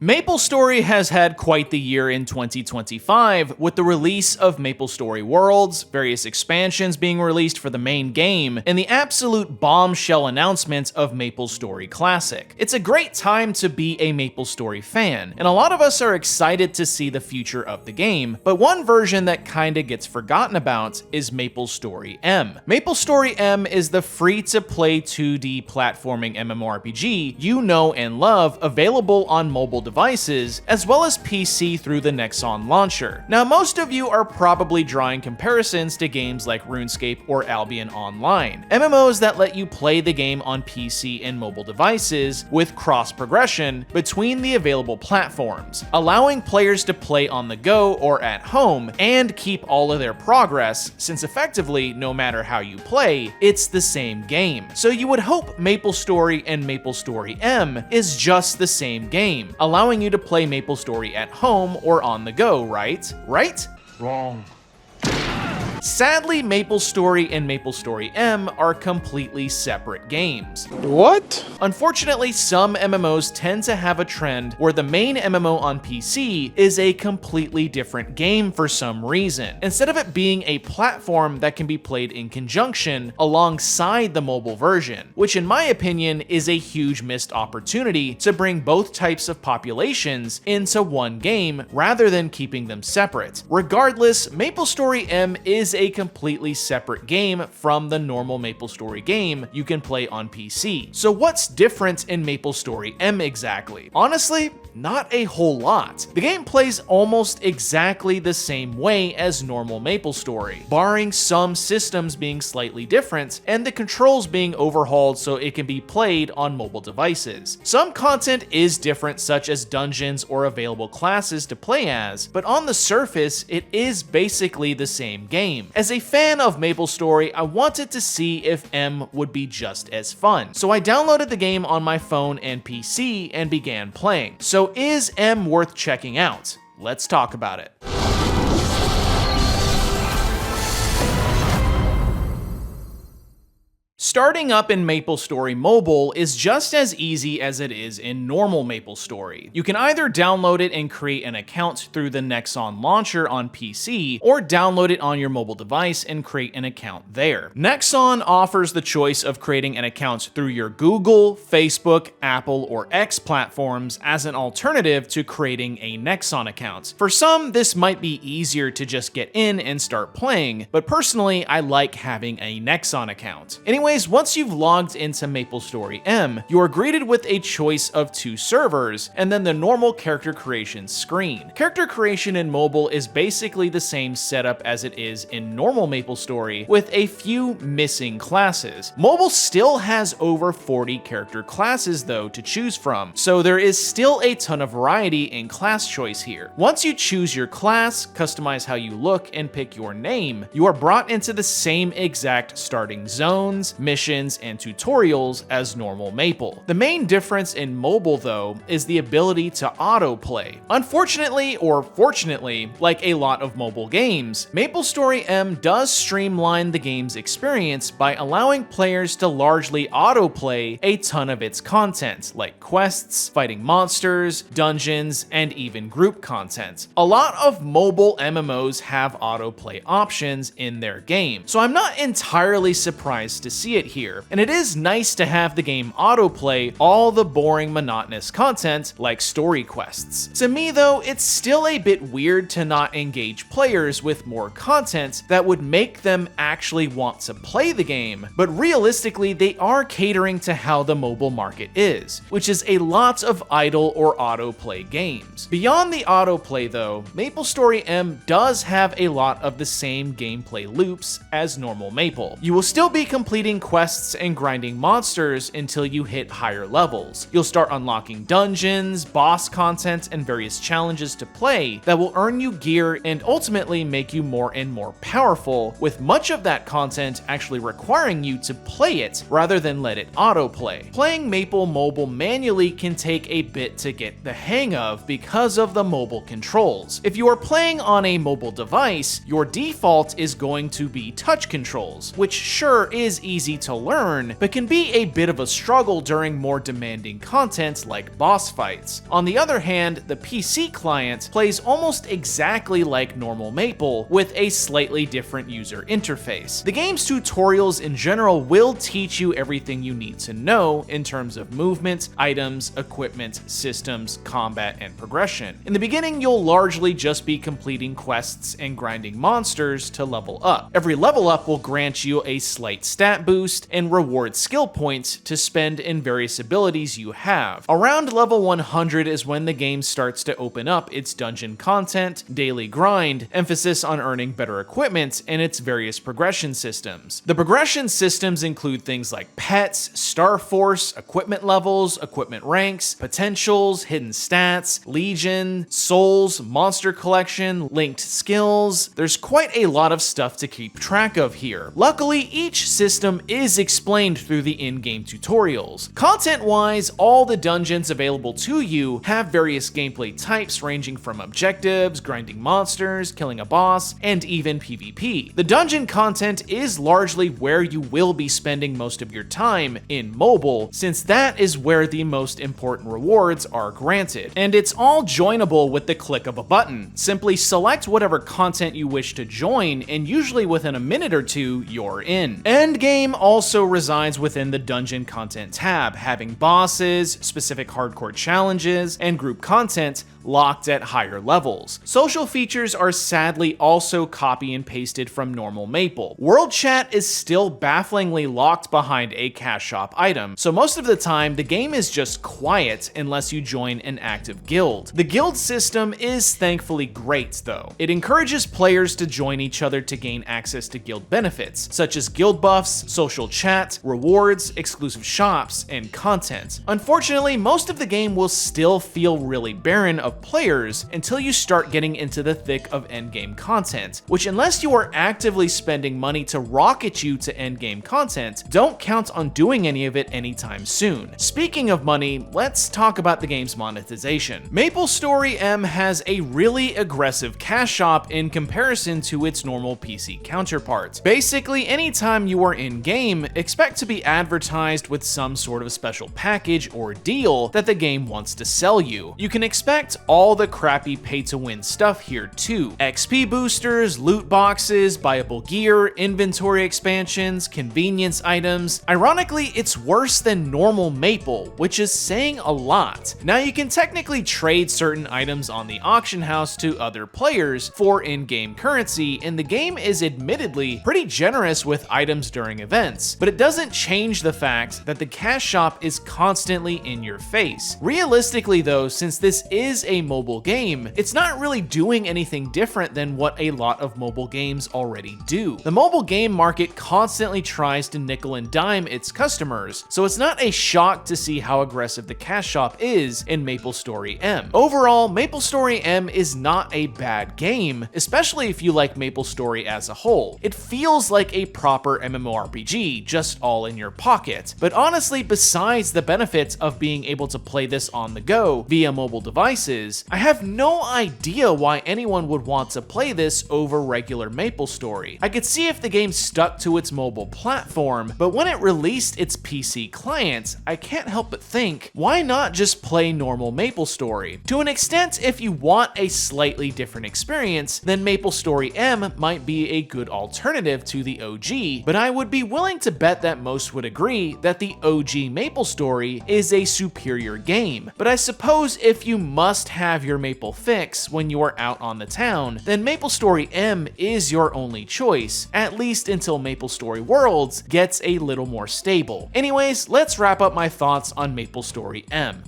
MapleStory has had quite the year in 2025, with the release of MapleStory Worlds, various expansions being released for the main game, and the absolute bombshell announcement of MapleStory Classic. It's a great time to be a MapleStory fan, and a lot of us are excited to see the future of the game, but one version that kinda gets forgotten about is MapleStory M. MapleStory M is the free-to-play 2D platforming MMORPG you know and love, available on mobile devices, as well as PC through the Nexon launcher. Now, most of you are probably drawing comparisons to games like RuneScape or Albion Online, MMOs that let you play the game on PC and mobile devices with cross-progression between the available platforms, allowing players to play on the go or at home and keep all of their progress, since effectively, no matter how you play, it's the same game. So you would hope MapleStory and MapleStory M is just the same game, allowing you to play MapleStory at home or on the go, right? Right? Wrong. Sadly, MapleStory and MapleStory M are completely separate games. What? Unfortunately, some MMOs tend to have a trend where the main MMO on PC is a completely different game for some reason, instead of it being a platform that can be played in conjunction alongside the mobile version, which in my opinion is a huge missed opportunity to bring both types of populations into one game rather than keeping them separate. Regardless, MapleStory M is a completely separate game from the normal MapleStory game you can play on PC. So what's different in MapleStory M exactly? Honestly, not a whole lot. The game plays almost exactly the same way as normal MapleStory, barring some systems being slightly different and the controls being overhauled so it can be played on mobile devices. Some content is different, such as dungeons or available classes to play as, but on the surface, it is basically the same game. As a fan of MapleStory, I wanted to see if M would be just as fun, so I downloaded the game on my phone and PC and began playing. So is M worth checking out? Let's talk about it. Starting up in MapleStory Mobile is just as easy as it is in normal MapleStory. You can either download it and create an account through the Nexon launcher on PC, or download it on your mobile device and create an account there. Nexon offers the choice of creating an account through your Google, Facebook, Apple, or X platforms as an alternative to creating a Nexon account. For some, this might be easier to just get in and start playing, but personally, I like having a Nexon account. Anyways, once you've logged into MapleStory M, you are greeted with a choice of 2 servers, and then the normal character creation screen. Character creation in mobile is basically the same setup as it is in normal MapleStory, with a few missing classes. Mobile still has over 40 character classes though to choose from, so there is still a ton of variety in class choice here. Once you choose your class, customize how you look, and pick your name, you are brought into the same exact starting zones, missions, and tutorials as normal Maple. The main difference in mobile though is the ability to autoplay. Unfortunately, or fortunately, like a lot of mobile games, MapleStory M does streamline the game's experience by allowing players to largely autoplay a ton of its content, like quests, fighting monsters, dungeons, and even group content. A lot of mobile MMOs have autoplay options in their game, so I'm not entirely surprised to see it here, and it is nice to have the game autoplay all the boring, monotonous content like story quests. To me though, it's still a bit weird to not engage players with more content that would make them actually want to play the game, but realistically they are catering to how the mobile market is, which is a lot of idle or autoplay games. Beyond the autoplay though, MapleStory M does have a lot of the same gameplay loops as normal Maple. You will still be completing quests and grinding monsters until you hit higher levels. You'll start unlocking dungeons, boss content, and various challenges to play that will earn you gear and ultimately make you more and more powerful, with much of that content actually requiring you to play it rather than let it autoplay. Playing Maple Mobile manually can take a bit to get the hang of because of the mobile controls. If you are playing on a mobile device, your default is going to be touch controls, which sure is easy to learn, but can be a bit of a struggle during more demanding content like boss fights. On the other hand, the PC client plays almost exactly like normal Maple, with a slightly different user interface. The game's tutorials in general will teach you everything you need to know in terms of movement, items, equipment, systems, combat, and progression. In the beginning, you'll largely just be completing quests and grinding monsters to level up. Every level up will grant you a slight stat boost and reward skill points to spend in various abilities you have. Around level 100 is when the game starts to open up its dungeon content, daily grind, emphasis on earning better equipment, and its various progression systems. The progression systems include things like pets, star force, equipment levels, equipment ranks, potentials, hidden stats, legion, souls, monster collection, linked skills. There's quite a lot of stuff to keep track of here. Luckily, each system is explained through the in-game tutorials. Content-wise, all the dungeons available to you have various gameplay types ranging from objectives, grinding monsters, killing a boss, and even PvP. The dungeon content is largely where you will be spending most of your time in mobile, since that is where the most important rewards are granted. And it's all joinable with the click of a button. Simply select whatever content you wish to join, and usually within a minute or two, you're in. Endgame also resides within the dungeon content tab, having bosses, specific hardcore challenges, and group content locked at higher levels. Social features are sadly also copy and pasted from normal Maple. World chat is still bafflingly locked behind a cash shop item, so most of the time the game is just quiet unless you join an active guild. The guild system is thankfully great though. It encourages players to join each other to gain access to guild benefits, such as guild buffs, social chat, rewards, exclusive shops, and content. Unfortunately, most of the game will still feel really barren of players until you start getting into the thick of endgame content, which unless you are actively spending money to rocket you to endgame content, don't count on doing any of it anytime soon. Speaking of money, let's talk about the game's monetization. MapleStory M has a really aggressive cash shop in comparison to its normal PC counterpart. Basically, anytime you are in-game, expect to be advertised with some sort of special package or deal that the game wants to sell you. You can expect all the crappy pay-to-win stuff here too. XP boosters, loot boxes, buyable gear, inventory expansions, convenience items. Ironically, it's worse than normal Maple, which is saying a lot. Now you can technically trade certain items on the auction house to other players for in-game currency, and the game is admittedly pretty generous with items during events, but it doesn't change the fact that the cash shop is constantly in your face. Realistically though, since this is a mobile game, it's not really doing anything different than what a lot of mobile games already do. The mobile game market constantly tries to nickel and dime its customers, so it's not a shock to see how aggressive the cash shop is in MapleStory M. Overall, MapleStory M is not a bad game, especially if you like MapleStory as a whole. It feels like a proper MMORPG, just all in your pocket. But honestly, besides the benefits of being able to play this on the go via mobile devices, I have no idea why anyone would want to play this over regular MapleStory. I could see if the game stuck to its mobile platform, but when it released its PC client, I can't help but think, why not just play normal MapleStory? To an extent, if you want a slightly different experience, then MapleStory M might be a good alternative to the OG, but I would be willing to bet that most would agree that the OG MapleStory is a superior game. But I suppose if you must have your Maple fix when you are out on the town, then MapleStory M is your only choice, at least until MapleStory Worlds gets a little more stable. Anyways, let's wrap up my thoughts on MapleStory M.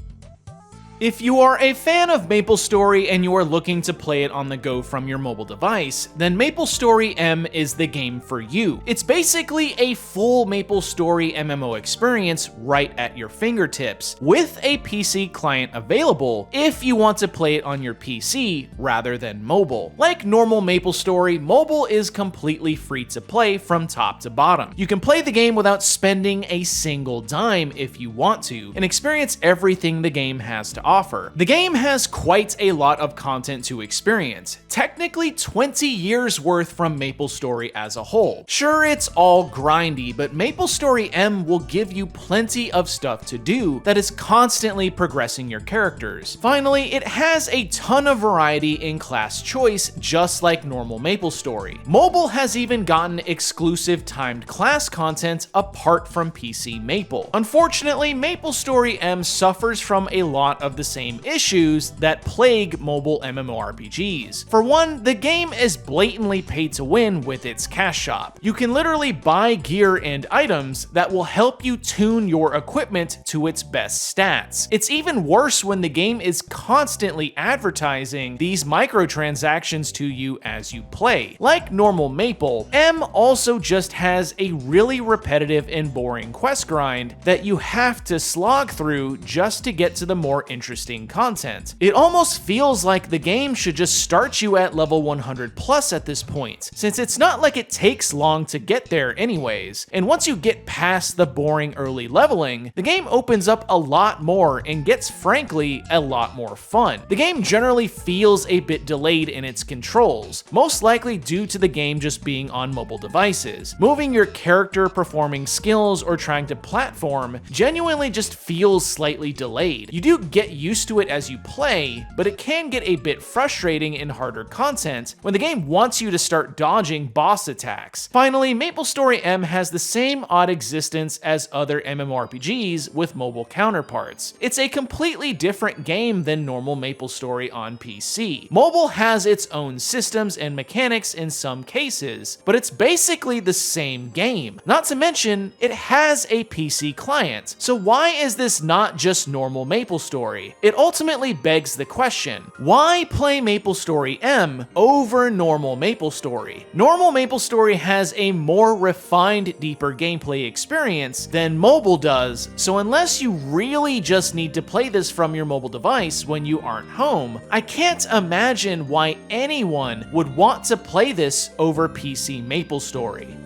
If you are a fan of MapleStory and you are looking to play it on the go from your mobile device, then MapleStory M is the game for you. It's basically a full MapleStory MMO experience right at your fingertips, with a PC client available if you want to play it on your PC rather than mobile. Like normal MapleStory, mobile is completely free to play from top to bottom. You can play the game without spending a single dime if you want to, and experience everything the game has to offer. The game has quite a lot of content to experience, technically 20 years worth from MapleStory as a whole. Sure, it's all grindy, but MapleStory M will give you plenty of stuff to do that is constantly progressing your characters. Finally, it has a ton of variety in class choice, just like normal MapleStory. Mobile has even gotten exclusive timed class content apart from PC Maple. Unfortunately, MapleStory M suffers from a lot of the same issues that plague mobile MMORPGs. For one, the game is blatantly pay to win with its cash shop. You can literally buy gear and items that will help you tune your equipment to its best stats. It's even worse when the game is constantly advertising these microtransactions to you as you play. Like normal Maple, M also just has a really repetitive and boring quest grind that you have to slog through just to get to the more interesting content. It almost feels like the game should just start you at level 100 plus at this point, since it's not like it takes long to get there anyways, and once you get past the boring early leveling, the game opens up a lot more and gets frankly a lot more fun. The game generally feels a bit delayed in its controls, most likely due to the game just being on mobile devices. Moving your character, performing skills, or trying to platform genuinely just feels slightly delayed. You do get used to it as you play, but it can get a bit frustrating in harder content when the game wants you to start dodging boss attacks. Finally, MapleStory M has the same odd existence as other MMORPGs with mobile counterparts. It's a completely different game than normal MapleStory on PC. Mobile has its own systems and mechanics in some cases, but it's basically the same game. Not to mention, it has a PC client. So why is this not just normal MapleStory? It ultimately begs the question, why play MapleStory M over normal MapleStory? Normal MapleStory has a more refined, deeper gameplay experience than mobile does, so unless you really just need to play this from your mobile device when you aren't home, I can't imagine why anyone would want to play this over PC MapleStory.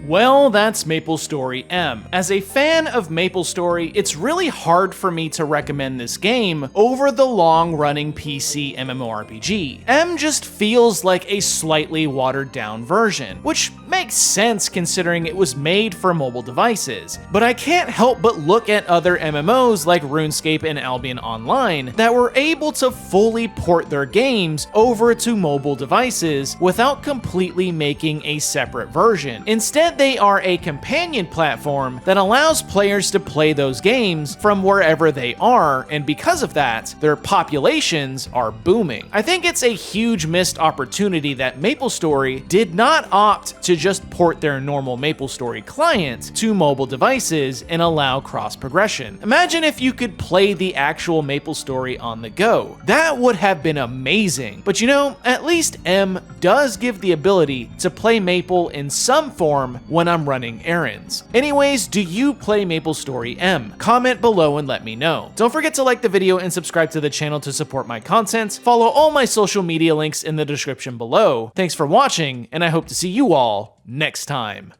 Well, that's MapleStory M. As a fan of MapleStory, it's really hard for me to recommend this game over the long-running PC MMORPG. M just feels like a slightly watered-down version, which makes sense considering it was made for mobile devices. But I can't help but look at other MMOs like RuneScape and Albion Online that were able to fully port their games over to mobile devices without completely making a separate version. Instead, they are a companion platform that allows players to play those games from wherever they are, and because of that, their populations are booming. I think it's a huge missed opportunity that MapleStory did not opt to just port their normal MapleStory client to mobile devices and allow cross progression. Imagine if you could play the actual MapleStory on the go. That would have been amazing. But you know, at least M does give the ability to play Maple in some form when I'm running errands. Anyways, do you play MapleStory M? Comment below and let me know. Don't forget to like the video and subscribe to the channel to support my content. Follow all my social media links in the description below. Thanks for watching, and I hope to see you all next time.